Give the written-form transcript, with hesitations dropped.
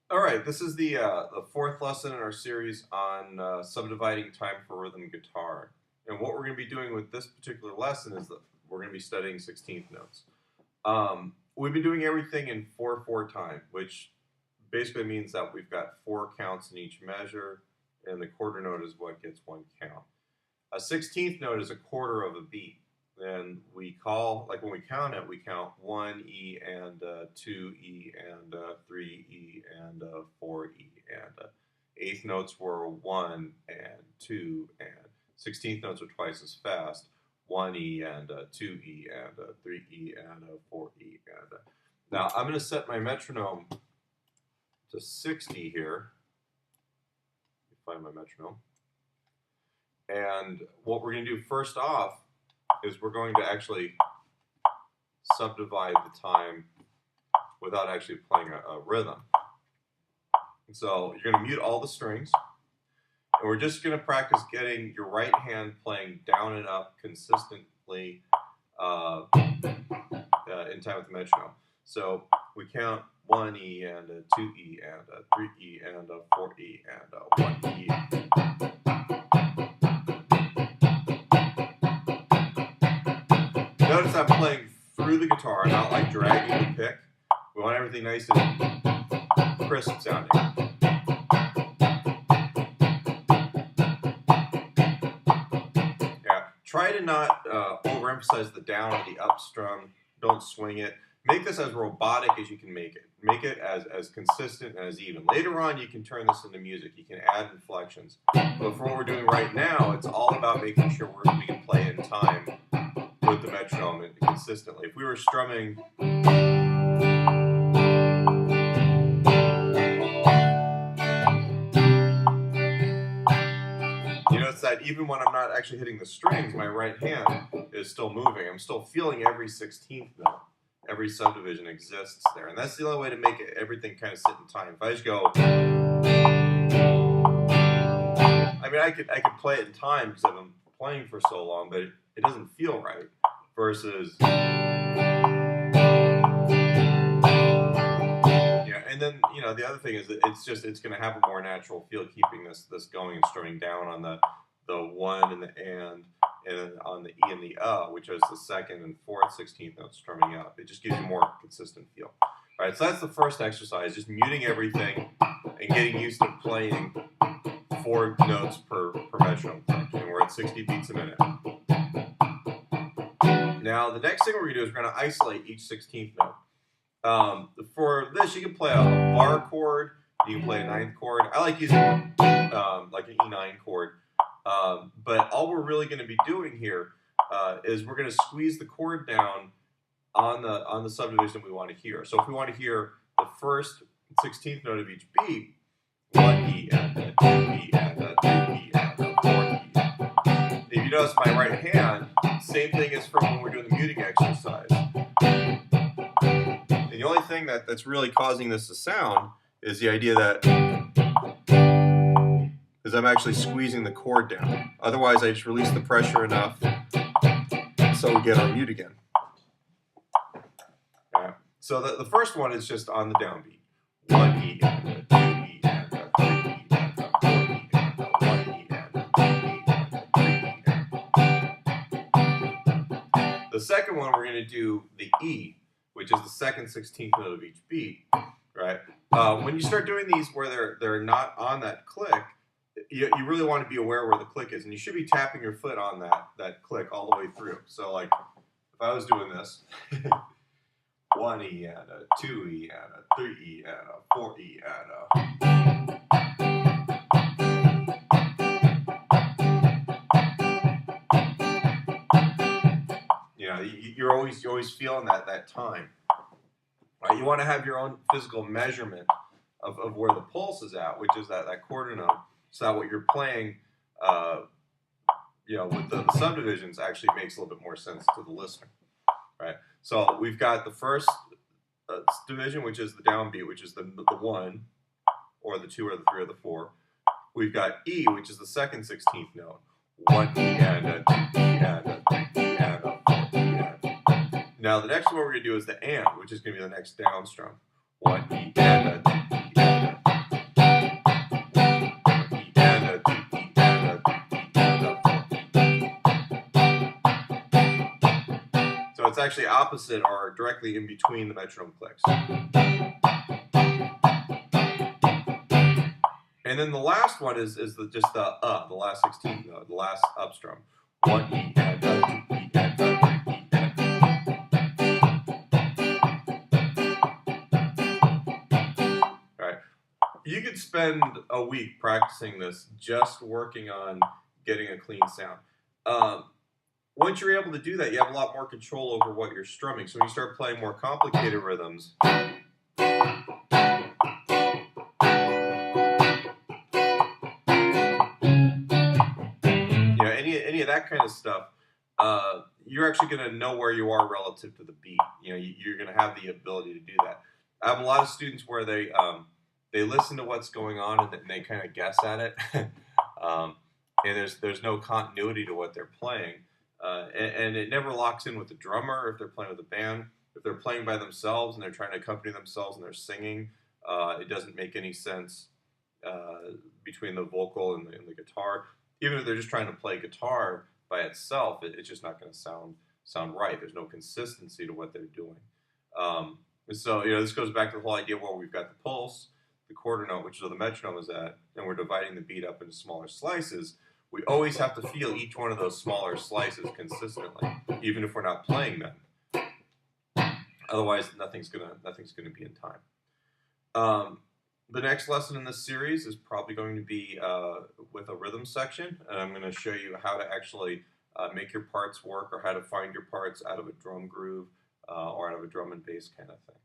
All right, this is the fourth lesson in our series on subdividing time for rhythm guitar. And what we're going to be doing with this particular lesson is that we're going to be studying 16th notes. We've been doing everything in 4/4 time, which basically means that we've got 4 counts in each measure, and the quarter note is what gets 1 count. A 16th note is a quarter of a beat. And we call, like when we count it, we count 1E and 2E and 3E and 4E. And eighth notes were 1 and 2, and 16th notes are twice as fast. 1E and 2E and 3E and 4E. And now I'm going to set my metronome to 60 here. Let me find my metronome. And what we're going to do first off is we're going to actually subdivide the time without actually playing a rhythm. So you're going to mute all the strings, and we're just going to practice getting your right hand playing down and up consistently in time with the metronome. So we count 1E and 2E and 3E and 4E and 1E. Notice I'm playing through the guitar, not like dragging the pick. We want everything nice and crisp sounding. Yeah, try to not overemphasize the down or the up strum. Don't swing it. Make this as robotic as you can make it. Make it as consistent and as even. Later on, you can turn this into music. You can add inflections. But for what we're doing right now, it's all about making sure we can play in time with the metronome consistently. If we were strumming, you notice that even when I'm not actually hitting the strings, my right hand is still moving. I'm still feeling every 16th note. Every subdivision exists there. And that's the only way to make everything kind of sit in time. If I just go, I mean, I could play it in time because I've been playing for so long, but it doesn't feel right. Versus, yeah, and then the other thing is that it's going to have a more natural feel keeping this going and strumming down on the 1 and the and then on the E and the which is the second and fourth 16th notes strumming up. It just gives you a more consistent feel. All right, so that's the first exercise, just muting everything and getting used to playing 4 notes per metronome section. We're at 60 beats a minute. Now, the next thing we're going to do is we're going to isolate each 16th note. For this, you can play a bar chord, you can play a 9th chord. I like using like an E9 chord. But all we're really going to be doing here is we're going to squeeze the chord down on the subdivision we want to hear. So if we want to hear the first 16th note of each beat, 1E and a 2E and a 3E and a 4E. If you notice my right hand, same thing as from when we're doing the muting exercise. And the only thing that's really causing this to sound is the idea that I'm actually squeezing the chord down. Otherwise, I just release the pressure enough so we get our mute again. Right. So the first one is just on the downbeat. 1E and a 2E and a 3E and a 4E and a 1E and a 2E and a 3E. The second one, we're going to do the E, which is the second 16th note of each beat. Right. When you start doing these where they're not on that click, you really want to be aware where the click is, and you should be tapping your foot on that click all the way through. So like if I was doing this, 1E and a 2E and a 3E and a 4E and you're always feeling that time. Right? You want to have your own physical measurement of where the pulse is at, which is that quarter note. So that what you're playing, with the subdivisions actually makes a little bit more sense to the listener, right? So we've got the first division, which is the downbeat, which is the 1, or the 2, or the 3, or the 4. We've got E, which is the second 16th note. 1E and a 2E and a 3E and a 4E and. Now the next one we're going to do is the and, which is going to be the next down strum. 1E and a 2E and a it's actually opposite or directly in between the metronome clicks. And then the last one is just the last 16th note, the last up strum. 1 E and 2 E and 3 E and. All right. You could spend a week practicing this, just working on getting a clean sound. Once you're able to do that, you have a lot more control over what you're strumming. So when you start playing more complicated rhythms, any of that kind of stuff, you're actually going to know where you are relative to the beat. You're going to have the ability to do that. I have a lot of students where they listen to what's going on and they kind of guess at it, and there's no continuity to what they're playing, and it never locks in with the drummer if they're playing with a band. If they're playing by themselves and they're trying to accompany themselves and they're singing, it doesn't make any sense between the vocal and the guitar. Even if they're just trying to play guitar by itself, it's just not going to sound right. There's no consistency to what they're doing. So this goes back to the whole idea where we've got the pulse, the quarter note, which is where the metronome is at, and we're dividing the beat up into smaller slices. We always have to feel each one of those smaller slices consistently, even if we're not playing them. Otherwise, nothing's gonna be in time. The next lesson in this series is probably going to be with a rhythm section, and I'm going to show you how to actually make your parts work, or how to find your parts out of a drum groove or out of a drum and bass kind of thing.